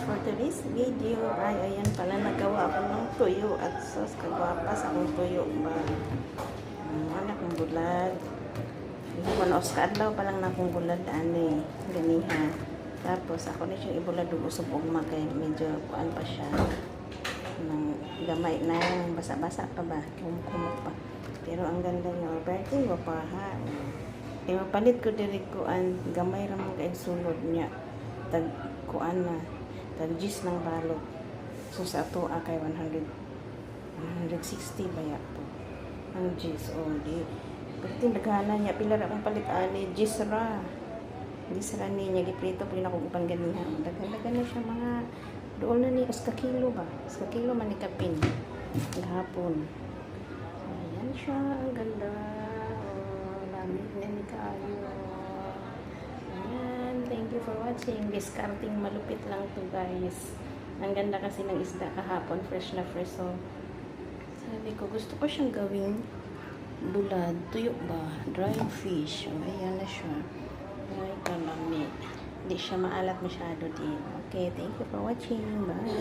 for today's video ay ayan pala nagawa ako ng tuyo at sauce. Kagwapas akong tuyo ba? Anak ng bulag. Hindi ko naos kaadlaw pa lang na akong bulad ani. Ganiha. Tapos ako na siya ibulad usog ugma kay medyo kuan pa siya. Nang gamay na basa-basa pa ba? Kumkumok pa. Pero ang ganda niya. Birthday ko pa ha. E mapalit ko diri kuan gamay ra mo kay sulod niya. Tag kuan na tag gis ng balot. So sa ato kay 160 ba ya po. Ang gis o di. Pati naghanan niya pila ra akong palit ani gis ra. Gis ra ni niya giprito pud na kog upang ganiha. Daghan na siya mga doon na ni uska kilo ba? Uska kilo man ni kapin. Gahapon. Ayan siya, ang ganda. Oh, lamig na ni kayo. Ayan, thank you for watching. Discarding malupit lang to guys. Ang ganda kasi ng isda kahapon, fresh na fresh. So, sabi ko, gusto ko siyang gawing bulad, tuyo ba? Dried fish. So, ayan na siya. Ay, kalamig. Hindi siya maalat masyado din. Okay, thank you for watching. Bye.